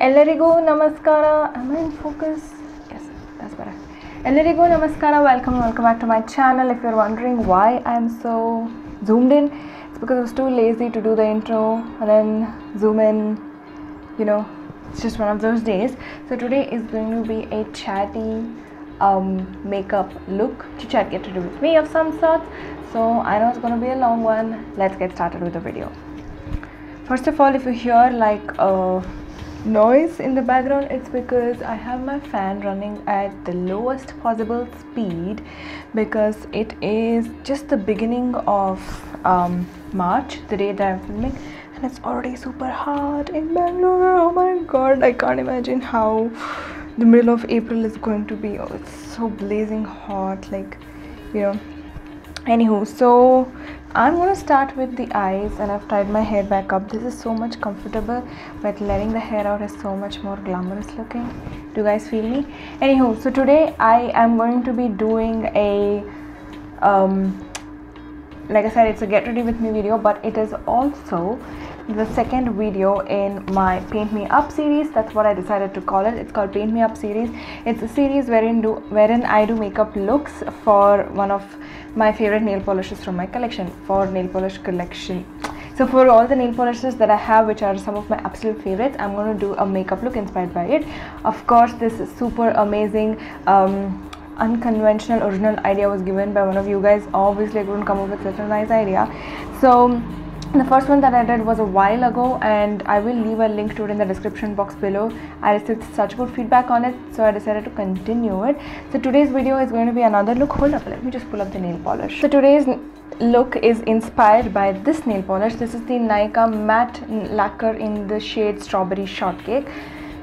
Ellarigu namaskara. Am I in focus? Yes, that's better. Ellarigu namaskara. Welcome back to my channel. If you're wondering why I'm so zoomed in, it's because I was too lazy to do the intro and then zoom in. You know, it's just one of those days. So today is going to be a chatty makeup look, chit chat get to do with me of some sort. So I know it's going to be a long one. Let's get started with the video. First of all, if you hear like a noise in the background, it's because I have my fan running at the lowest possible speed because it is just the beginning of March, the day that I'm filming, and it's already super hot in Bangalore. Oh my god, I can't imagine how the middle of April is going to be. Oh, it's so blazing hot, like, you know. Anywho, so I'm going to start with the eyes, and I've tied my hair back up. This is so much comfortable, but letting the hair out is so much more glamorous looking. Do you guys feel me? Anywho, so today I am going to be doing a like I said, it's a get ready with me video, but it is also the second video in my Paint Me Up series. That's what I decided to call it. It's called Paint Me Up series. It's a series wherein I do makeup looks for one of my favorite nail polishes from my collection, for nail polish collection. So for all the nail polishes that I have, which are some of my absolute favorites, I'm going to do a makeup look inspired by it. Of course, this super amazing unconventional original idea was given by one of you guys. Obviously I couldn't come up with such a nice idea. So the first one that I did was a while ago, and I will leave a link to it in the description box below. I received such good feedback on it, so I decided to continue it. So today's video is going to be another look. Hold up, let me just pull up the nail polish. So today's look is inspired by this nail polish. This is the Nykaa matte lacquer in the shade Strawberry Shortcake.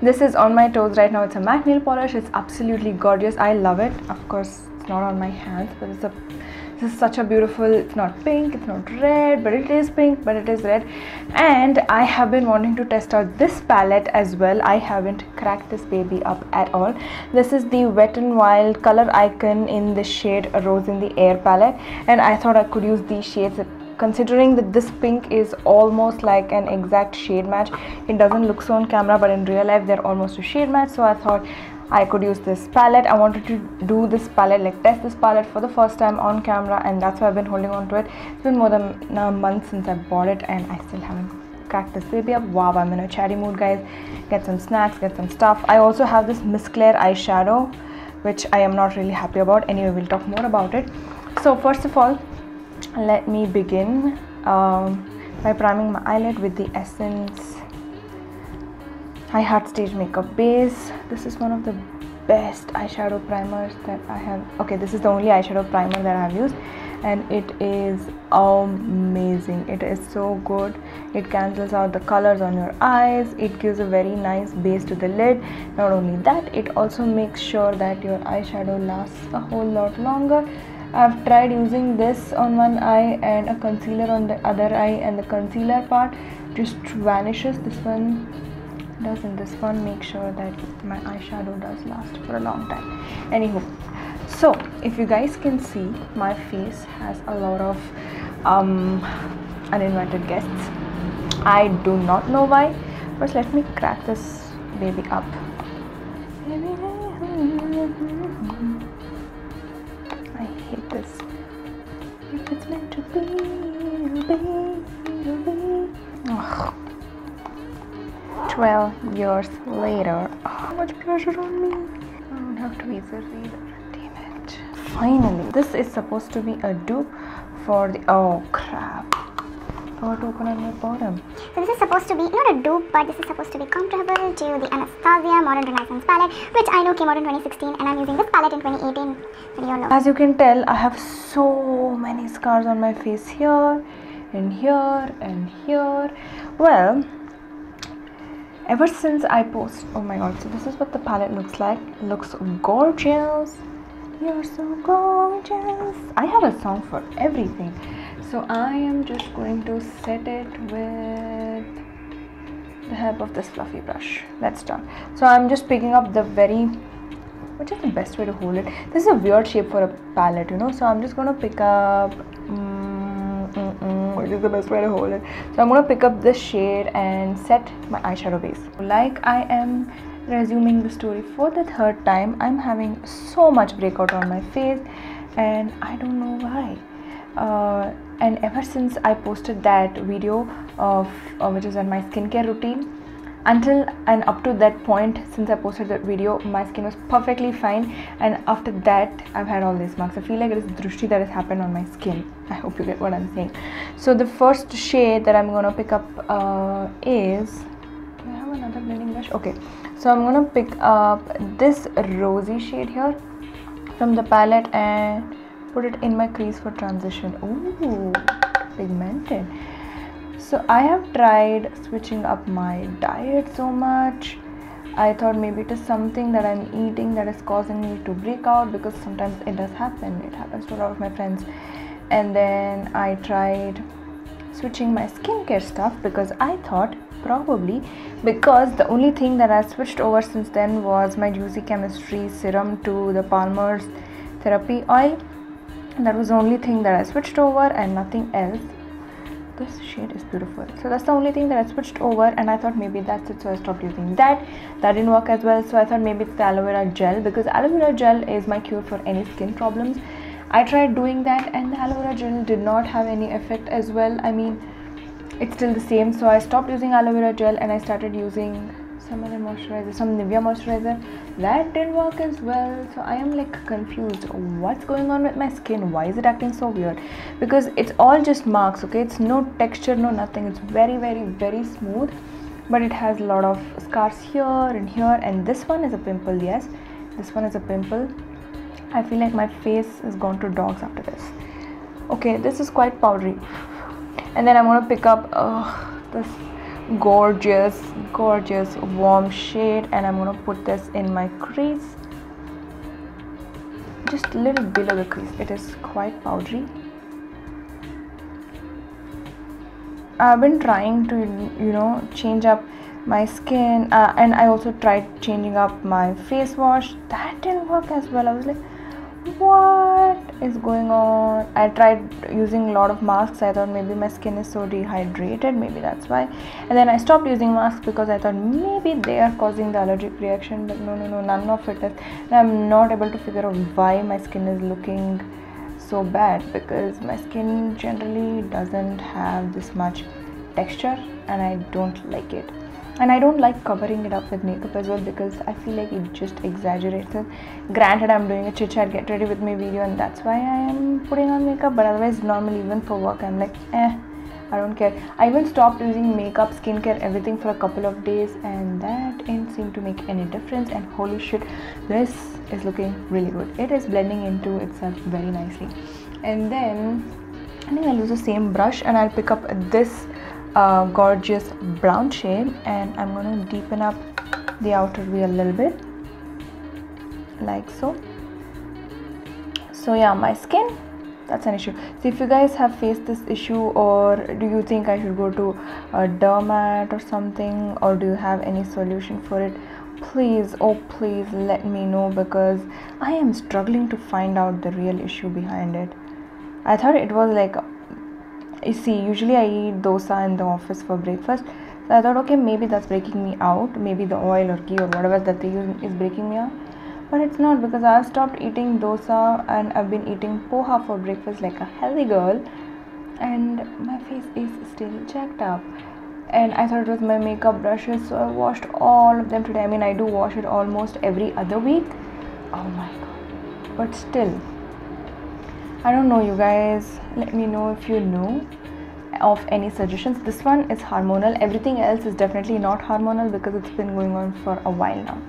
This is on my toes right now. It's a matte nail polish. It's absolutely gorgeous. I love it. Of course, it's not on my hands, but this is such a beautiful, it's not pink, it's not red, but it is pink, but it is red. And I have been wanting to test out this palette as well. I haven't cracked this baby up at all. This is the Wet n Wild Color Icon in the shade Rose in the Air palette, and I thought I could use these shades. Considering that this pink is almost like an exact shade match, it doesn't look so on camera, but in real life they're almost a shade match. So I thought I could use this palette. I wanted to do this palette, like test this palette for the first time on camera, and that's why I've been holding on to it. It's been more than a month since I bought it, and I still haven't cracked this baby up. Wow, I'm in a chatty mood, guys. Get some snacks, get some stuff. I also have this Miss Claire eyeshadow, which I am not really happy about. Anyway, we'll talk more about it. So first of all, let me begin by priming my eyelid with the Essence High Heart Stage Makeup Base. This is one of the best eyeshadow primers that I have. Okay, this is the only eyeshadow primer that I have used, and it is amazing. It is so good. It cancels out the colors on your eyes. It gives a very nice base to the lid. Not only that, it also makes sure that your eyeshadow lasts a whole lot longer. I've tried using this on one eye and a concealer on the other eye, and the concealer part just vanishes. This one doesn't. This one makes sure that my eyeshadow does last for a long time. Anywho, so if you guys can see, my face has a lot of uninvited guests. I do not know why. First, let me crack this baby up. I hate this. If it's meant to be, it'll be. Ugh. 12 years later. Oh, how much pressure on me. I don't have tweezers either. Damn it. Finally, this is supposed to be a dupe for the. Oh crap. I forgot to open up my bottom. So this is supposed to be not a dupe, but this is supposed to be comparable to the Anastasia Modern Renaissance palette, which I know came out in 2016, and I'm using this palette in 2018. As you can tell, I have so many scars on my face here and here and here. Well, ever since I post, oh my god, so this is what the palette looks like. It looks gorgeous. You're so gorgeous. I have a song for everything. So I am just going to set it with the help of this fluffy brush. Let's start. So I'm just picking up the very, which is the best way to hold it? This is a weird shape for a palette, you know. So I'm just going to pick up which is the best way to hold it. So I'm going to pick up this shade and set my eyeshadow base. Like I am resuming the story for the third time, I'm having so much breakout on my face and I don't know why. And ever since I posted that video of which is on my skincare routine, until and up to that point, since I posted that video, my skin was perfectly fine, and after that I've had all these marks. I feel like it is drushti that has happened on my skin. I hope you get what I'm saying. So the first shade that I'm gonna pick up is, do I have another blending brush? Okay, so I'm gonna pick up this rosy shade here from the palette and put it in my crease for transition. Ooh, pigmented. So I have tried switching up my diet so much. I thought maybe it is something that I'm eating that is causing me to break out, because sometimes it does happen. It happens to a lot of my friends. And then I tried switching my skincare stuff, because I thought probably because the only thing that I switched over since then was my Juicy Chemistry serum to the Palmer's Therapy Oil. And that was the only thing that I switched over and nothing else. This shade is beautiful. So that's the only thing that I switched over, and I thought maybe that's it, so I stopped using that. That didn't work as well, so I thought maybe it's the aloe vera gel, because aloe vera gel is my cure for any skin problems. I tried doing that and the aloe vera gel did not have any effect as well. I mean, it's still the same, so I stopped using aloe vera gel and I started using some other moisturizer, some Nivea moisturizer. That didn't work as well, so I am like confused. What's going on with my skin? Why is it acting so weird? Because it's all just marks, okay? It's no texture, no nothing. It's very, very, very smooth, but it has a lot of scars here and here. And this one is a pimple. Yes, this one is a pimple. I feel like my face is gone to dogs after this. Okay, this is quite powdery. And then I'm gonna pick up this gorgeous warm shade, and I'm gonna put this in my crease, just a little below the crease. It is quite powdery. I've been trying to, you know, change up my skin, and I also tried changing up my face wash. That didn't work as well. I was like, what is going on? I tried using a lot of masks. I thought maybe my skin is so dehydrated, maybe that's why. And then I stopped using masks because I thought maybe they are causing the allergic reaction, but no, none of it is. And I'm not able to figure out why my skin is looking so bad, because my skin generally doesn't have this much texture and I don't like it. And I don't like covering it up with makeup as well, because I feel like it just exaggerates it. Granted, I'm doing a chit chat get ready with me video and that's why I am putting on makeup, but otherwise normally even for work I'm like, I don't care. I even stopped using makeup, skincare, everything for a couple of days, and that didn't seem to make any difference. And holy shit, this is looking really good. It is blending into itself very nicely. And then I think I'll use the same brush and I'll pick up this gorgeous brown shade, and I'm going to deepen up the outer V a little bit, like so. So yeah, my skin, that's an issue. So if you guys have faced this issue, or do you think I should go to a dermat or something, or do you have any solution for it, please, oh please let me know, because I am struggling to find out the real issue behind it. I thought it was like, you see, usually I eat dosa in the office for breakfast, so I thought, okay, maybe that's breaking me out, maybe the oil or ghee or whatever that they use is breaking me out, but it's not, because I've stopped eating dosa and I've been eating poha for breakfast like a healthy girl, and my face is still jacked up. And I thought it was my makeup brushes, so I washed all of them today. I mean, I do wash it almost every other week. Oh my god, but still, I don't know, you guys, let me know if you know of any suggestions. This one is hormonal, everything else is definitely not hormonal, because it's been going on for a while now,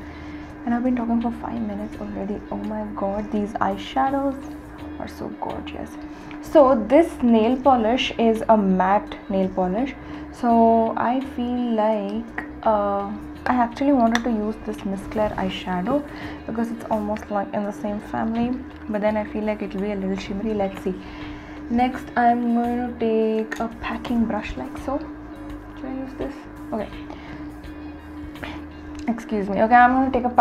and I've been talking for 5 minutes already. Oh my god, these eyeshadows are so gorgeous. So this nail polish is a matte nail polish, so I feel like I actually wanted to use this Miss Claire eyeshadow because it's almost like in the same family, but then I feel like it will be a little shimmery. Let's see. Next, I'm going to take a packing brush like so. Should I use this? Okay. Excuse me. Okay, I'm going to take a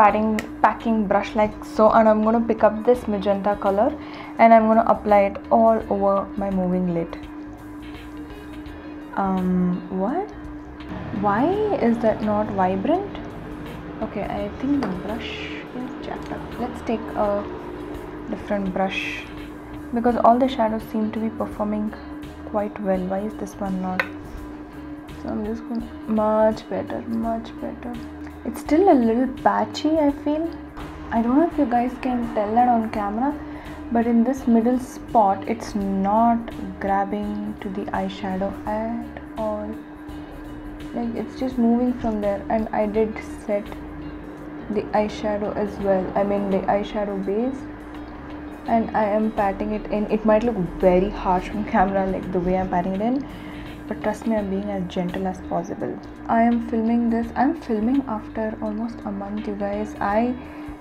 packing brush like so, and I'm going to pick up this magenta color and I'm going to apply it all over my moving lid. What? Why is that not vibrant? Okay, I think the brush is jacked up. Let's take a different brush because all the shadows seem to be performing quite well. Why is this one not? So I'm just going much better. It's still a little patchy, I feel. I don't know if you guys can tell that on camera, but in this middle spot it's not grabbing to the eyeshadow at all. Like it's just moving from there, and I did set the eyeshadow as well. I mean the eyeshadow base, and I am patting it in. It might look very harsh on camera, like the way I'm patting it in, but trust me, I'm being as gentle as possible. I am filming this. I'm filming after almost a month, you guys.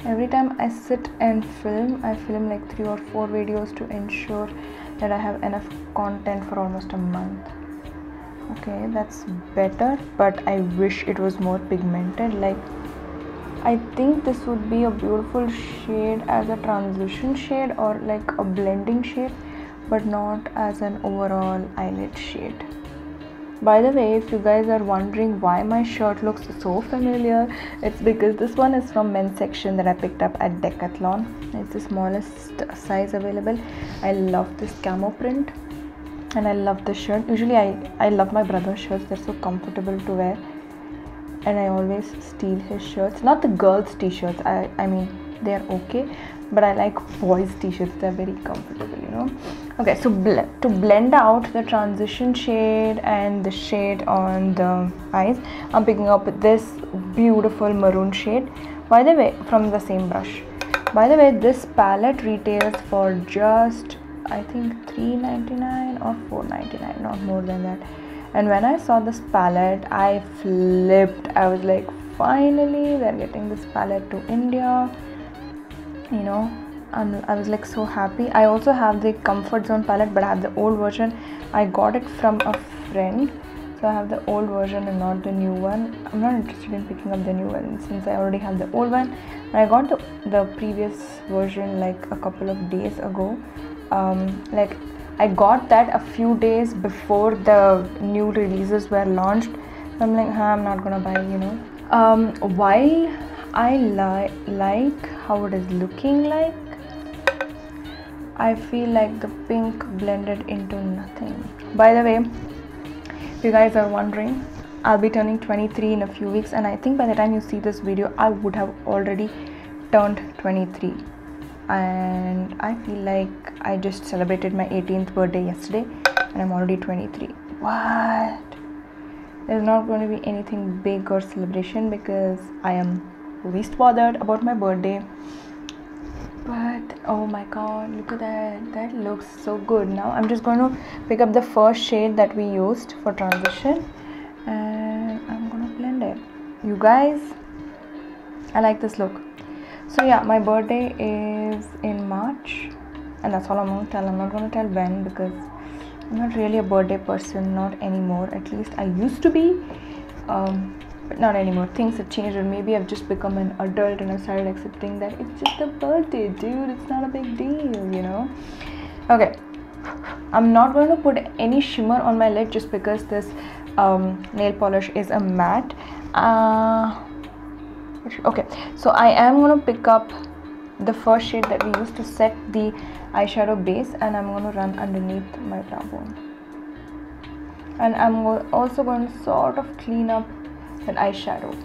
Every time I sit and film, I film like 3 or 4 videos to ensure that I have enough content for almost a month. Okay, that's better, but I wish it was more pigmented. Like, I think this would be a beautiful shade as a transition shade or like a blending shade, but not as an overall eyelid shade. By the way, if you guys are wondering why my shirt looks so familiar, it's because this one is from men's section that I picked up at Decathlon. It's the smallest size available. I love this camo print and I love the shirt. Usually I love my brother's shirts. They're so comfortable to wear, and I always steal his shirts. Not the girls' t-shirts. I mean they're okay, but I like boys' t-shirts. They're very comfortable, you know. Okay, so to blend out the transition shade and the shade on the eyes, I'm picking up this beautiful maroon shade, by the way, from the same brush. By the way, this palette retails for just I think $3.99 or $4.99, not more than that. And when I saw this palette, I flipped. I was like, finally they're getting this palette to India, you know. I was like so happy. I also have the Comfort Zone palette, but I have the old version. I got it from a friend, so I have the old version and not the new one. I'm not interested in picking up the new one since I already have the old one. I got the previous version like a couple of days ago. Like I got that a few days before the new releases were launched. So I'm like, I'm not gonna buy, you know. While I like how it is looking like, I feel like the pink blended into nothing. By the way, if you guys are wondering, I'll be turning 23 in a few weeks, and I think by the time you see this video, I would have already turned 23. And I feel like I just celebrated my 18th birthday yesterday, and I'm already 23. What? There's not going to be anything big or celebration because I am least bothered about my birthday. But oh my god, look at that. That looks so good. Now I'm just going to pick up the first shade that we used for transition, and I'm going to blend it. You guys, I like this look. So yeah, my birthday is in March, and that's all I'm going to tell. I'm not going to tell when because I'm not really a birthday person, not anymore. At least I used to be, but not anymore. Things have changed, or maybe I've just become an adult and I started accepting that it's just a birthday, dude. It's not a big deal, you know. Okay, I'm not going to put any shimmer on my lid just because this nail polish is a matte. Okay, so I am going to pick up the first shade that we used to set the eyeshadow base, and I'm going to run underneath my brow bone. And I'm also going to sort of clean up that eyeshadow.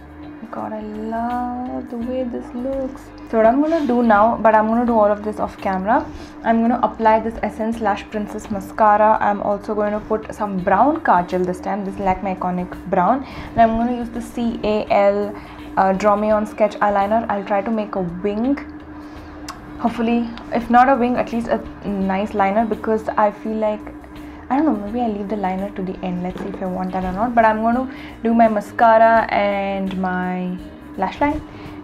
God, I love the way this looks. So what I'm going to do now, but I'm going to do all of this off camera, I'm going to apply this Essence Lash Princess mascara. I'm also going to put some brown kajal this time, this Lakme Iconic brown, and I'm going to use the CAL Draw Me On Sketch eyeliner. I'll try to make a wing, hopefully, if not a wing, at least a nice liner, because I feel like, I don't know, maybe I leave the liner to the end. Let's see if I want that or not. But I'm going to do my mascara and my lash line,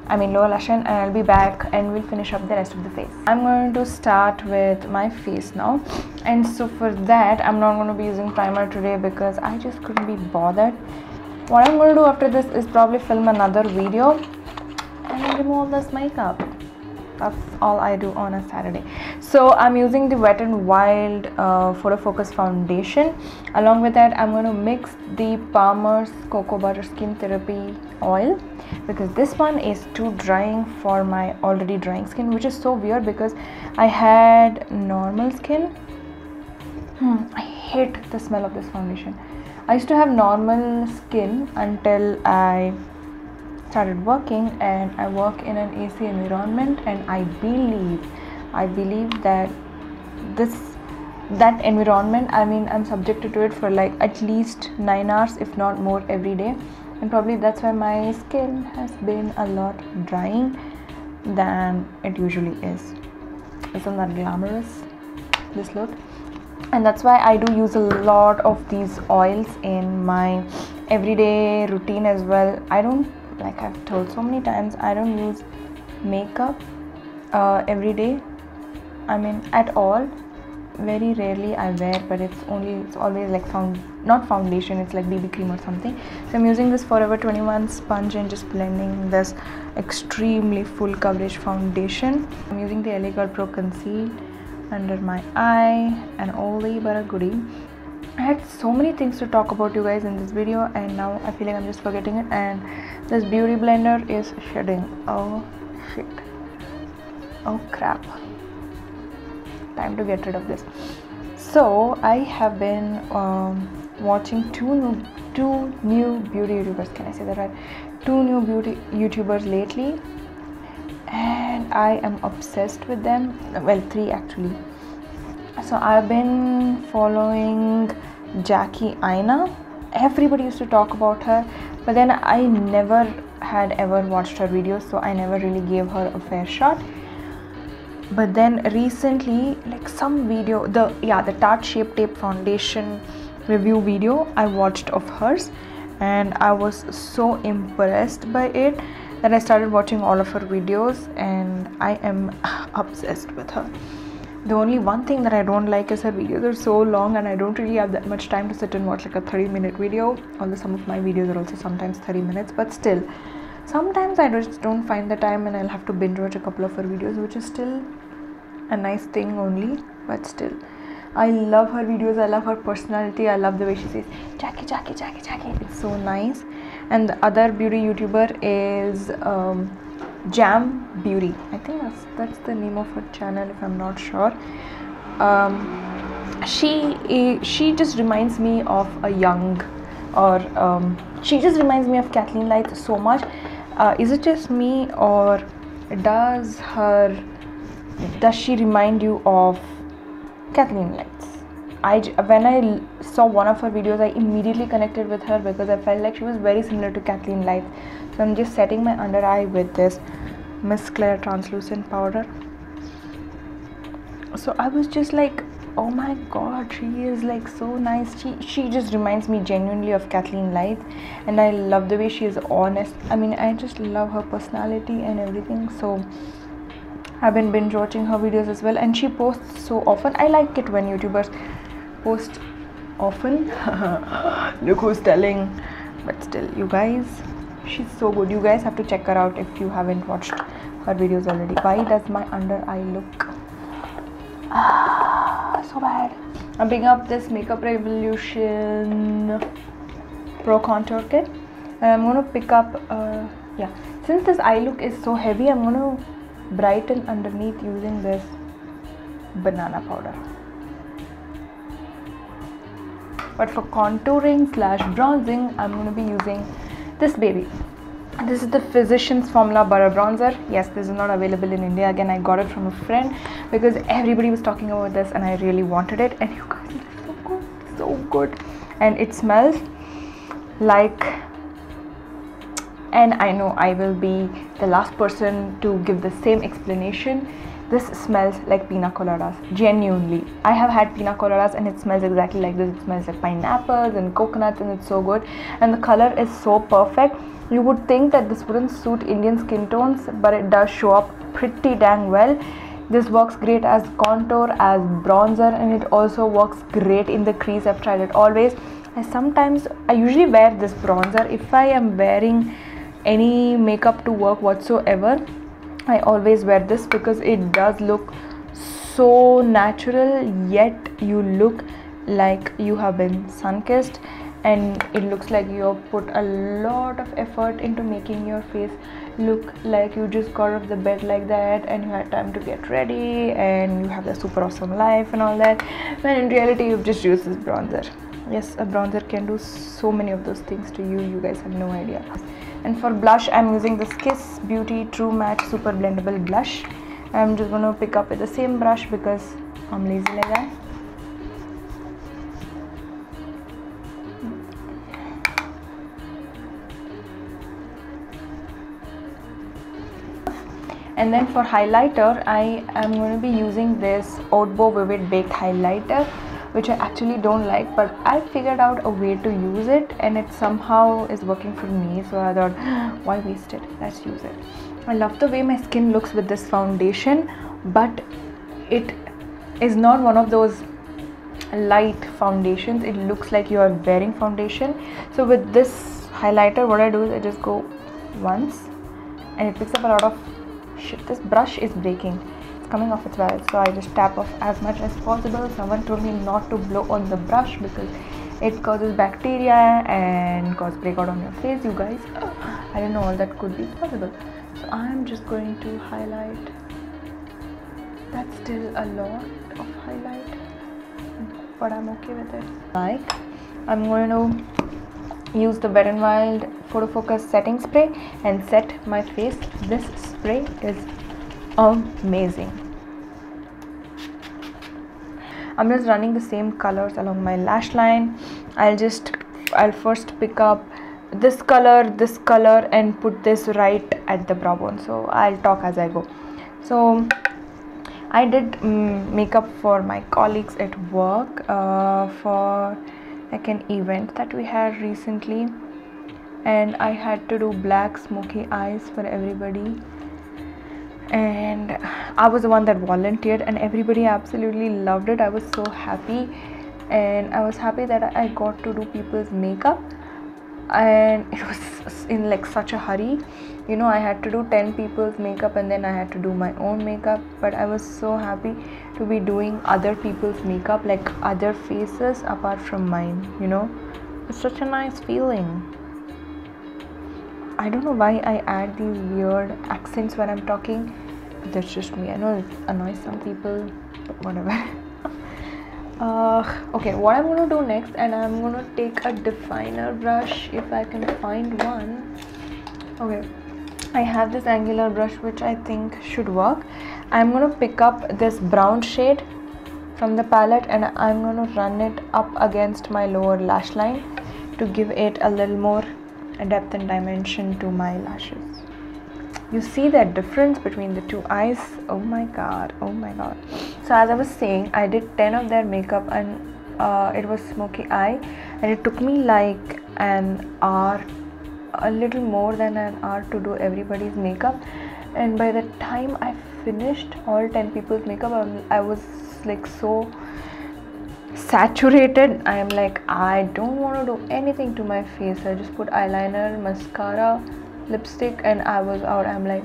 I mean lower lash line, and I'll be back and we'll finish up the rest of the face. I'm going to start with my face now, and so for that I'm not going to be using primer today because I just couldn't be bothered. What I'm going to do after this is probably film another video and remove all this makeup. That's all I do on a Saturday. So So I'm using the Wet n Wild photofocus foundation. Along with that, I'm going to mix the Palmer's Cocoa Butter Skin Therapy oil, because this one is too drying for my already drying skin, which is so weird because I had normal skin. I hate the smell of this foundation. I used to have normal skin until I started working, and I work in an AC environment, and I believe that that environment, I mean, I'm subjected to it for like at least 9 hours, if not more, every day, and probably that's why my skin has been a lot drying than it usually is. Isn't that glamorous, this look? And that's why I do use a lot of these oils in my everyday routine as well. I don't, like I've told so many times, I don't use makeup every day, I mean at all. Very rarely I wear, but it's always like not foundation, it's like BB cream or something. So I'm using this Forever 21 sponge and just blending this extremely full coverage foundation. I'm using the LA Girl Pro Conceal under my eye and all the but a goodie. I had so many things to talk about you guys in this video, and now I feel like I'm just forgetting it. And this beauty blender is shedding. Oh shit, oh crap, time to get rid of this. So I have been watching two new beauty YouTubers, can I say that right? 2 new beauty YouTubers lately, and I am obsessed with them. Well, 3 actually. So I've been following Jackie Aina. Everybody used to talk about her, but then I never had ever watched her videos, so I never really gave her a fair shot. But then recently, like some video, the Tarte Shape Tape foundation review video I watched of hers, and I was so impressed by it that I started watching all of her videos, and I am obsessed with her. The only one thing that I don't like is her videos are so long, and I don't really have that much time to sit and watch like a 30-minute video, although some of my videos are also sometimes 30 minutes, but still sometimes I just don't find the time, and I'll have to binge watch a couple of her videos, which is still a nice thing only, but still I love her videos. I love her personality. I love the way she says Jackie, Jackie, Jackie, Jackie. It's so nice. And the other beauty YouTuber is Jam Beauty. I think that's the name of her channel, if I'm not sure. She just reminds me of a young, or she just reminds me of Kathleen Lights so much. Is it just me, or does she remind you of Kathleen Lights? When I saw one of her videos, I immediately connected with her because I felt like she was very similar to Kathleen Lights. So I'm just setting my under eye with this Miss Claire translucent powder. So I was just like, oh my god, she is like so nice. She just reminds me genuinely of Kathleen Lights, and I love the way she is honest. I mean, I just love her personality and everything. So I've been binge watching her videos as well, and she posts so often. I like it when YouTubers post often. Look who's telling. But still, you guys, she's so good. You guys have to check her out if you haven't watched her videos already. Why does my under eye look so bad? I'm picking up this Makeup Revolution Pro Contour Kit, and I'm going to pick up since this eye look is so heavy, I'm going to brighten underneath using this banana powder. But for contouring / bronzing, I'm going to be using this baby. This is the Physicians Formula Butter Bronzer. Yes, this is not available in India. Again, I got it from a friend because everybody was talking about this and I really wanted it. And you guys, it's so good, so good. And it smells like, and I know I will be the last person to give the same explanation. This smells like pina coladas, genuinely. I have had pina coladas and it smells exactly like this. It smells like pineapples and coconuts, and it's so good. And the color is so perfect. You would think that this wouldn't suit Indian skin tones, but it does show up pretty dang well. This works great as contour, as bronzer, and it also works great in the crease. I've tried it always. I usually wear this bronzer if I am wearing any makeup to work whatsoever. I always wear this because it does look so natural, yet you look like you have been sun-kissed, and it looks like you have put a lot of effort into making your face look like you just got off the bed like that, and you had time to get ready and you have the super awesome life and all that, when in reality you've just used this bronzer. Yes, a bronzer can do so many of those things to you, you guys have no idea. And for blush, I'm using this Kiss Beauty True Matte Super Blendable Blush. I'm just going to pick up with the same brush because I'm lazy like that. And then for highlighter, I am going to be using this ODBO Vivid Baked Highlighter, which I actually don't like, but I figured out a way to use it and it somehow is working for me, so I thought, why waste it, let's use it. I love the way my skin looks with this foundation, but it is not one of those light foundations, it looks like you are wearing foundation. So with this highlighter, what I do is I just go once and it picks up a lot of shit. This brush is breaking, it's coming off its wires, so I just tap off as much as possible. Someone told me not to blow on the brush because it causes bacteria and cause breakout on your face, you guys. I didn't know all that could be possible. So I'm just going to highlight. That's still a lot of highlight, but I'm okay with it. Like, I'm going to use the Wet n Wild Photofocus setting spray and set my face. This spray is amazing. I'm just running the same colors along my lash line. I'll first pick up this color and put this right at the brow bone, so I'll talk as I go. So I did makeup for my colleagues at work for like an event that we had recently, and I had to do black smoky eyes for everybody, and I was the one that volunteered and everybody absolutely loved it. I was so happy, and I was happy that I got to do people's makeup, and it was in like such a hurry, you know. I had to do 10 people's makeup and then I had to do my own makeup, but I was so happy to be doing other people's makeup, like other faces apart from mine, you know. It's such a nice feeling. I don't know why I add these weird accents when I'm talking, but that's just me. I know it annoys some people, but whatever. Okay, what I'm going to do next, and I'm going to take a definer brush if I can find one. Okay, I have this angular brush which I think should work. I'm going to pick up this brown shade from the palette and I'm going to run it up against my lower lash line to give it a little more depth and dimension to my lashes. You see that difference between the two eyes? Oh my god, oh my god. So as I was saying, I did 10 of their makeup and it was smoky eye, and it took me like an hour, a little more than an hour to do everybody's makeup. And by the time I finished all 10 people's makeup, I was like so saturated. I am like, I don't want to do anything to my face. I just put eyeliner, mascara, lipstick, and I was out. I'm like,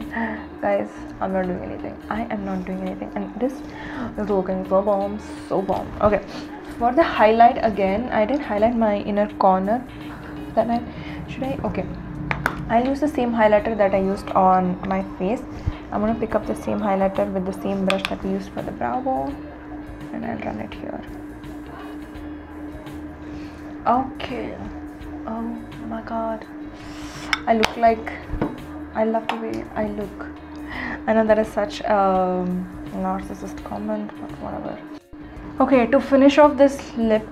guys, I'm not doing anything. I am not doing anything, and this is looking so bomb, so bomb. Okay, for the highlight again, I didn't highlight my inner corner that night. Should I? Okay, I'll use the same highlighter that I used on my face. I'm gonna pick up the same highlighter with the same brush that we used for the brow bone, and I'll run it here. Okay. Oh my god, I look like, I love the way I look. I know that is such a narcissist comment, but whatever. Okay, to finish off this lip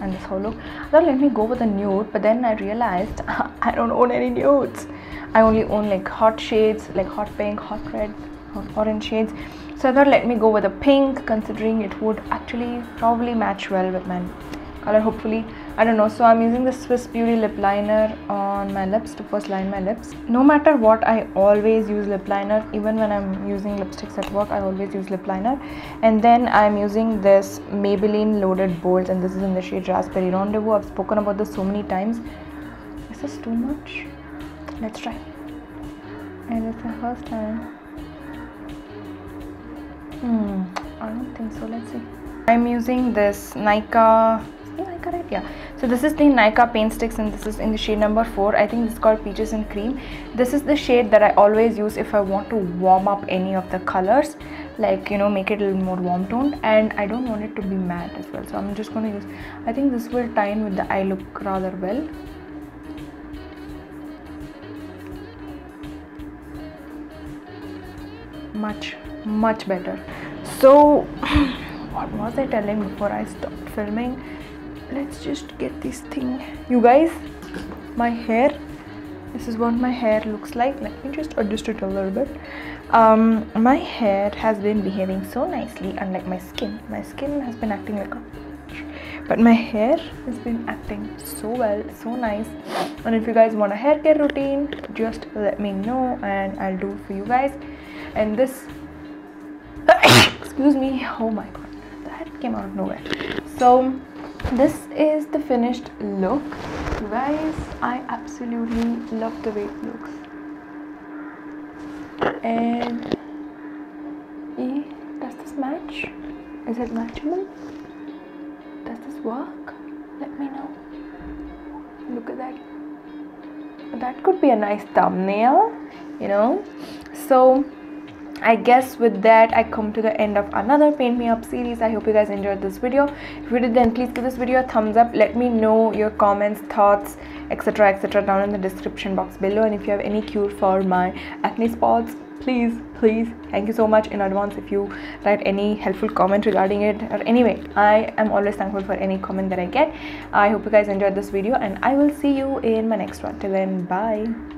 and this whole look, I thought let me go with a nude, but then I realized I don't own any nudes. I only own like hot shades, like hot pink, hot red, hot orange shades. So I thought let me go with a pink, considering it would actually probably match well with my color, hopefully. I don't know. So I'm using the Swiss Beauty lip liner on my lips to first line my lips. No matter what, I always use lip liner. Even when I'm using lipsticks at work, I always use lip liner. And then I'm using this Maybelline Loaded Bolds, and this is in the shade Raspberry Rendezvous. I've spoken about this so many times. Is this too much? Let's try. And it's the first time. I don't think so. Let's see. I'm using this Nykaa. Right? Yeah. So this is the Nykaa paint sticks, and this is in the shade number 4. I think this is called Peaches and Cream. This is the shade that I always use if I want to warm up any of the colors, like, you know, make it a little more warm toned, and I don't want it to be matte as well. So I'm just going to use, I think this will tie in with the eye look rather well. Much better. So what was I telling before I stopped filming? Let's just get this thing. You guys, my hair, this is what my hair looks like. Let me just adjust it a little bit. My hair has been behaving so nicely, unlike my skin. My skin has been acting like a, but my hair has been acting so well, so nice. And if you guys want a hair care routine, just let me know and I'll do it for you guys. And this excuse me, oh my god, that came out of nowhere. So this is the finished look, you guys. I absolutely love the way it looks. And does this match? Is it matchable? Does this work? Let me know. Look at that. That could be a nice thumbnail, you know. So I guess with that I come to the end of another Paint Me Up series. I hope you guys enjoyed this video. If you did, then please give this video a thumbs up. Let me know your comments, thoughts, etc down in the description box below. And if you have any cure for my acne spots, please thank you so much in advance if you write any helpful comment regarding it. Or anyway, I am always thankful for any comment that I get. I hope you guys enjoyed this video, and I will see you in my next one. Till then, bye.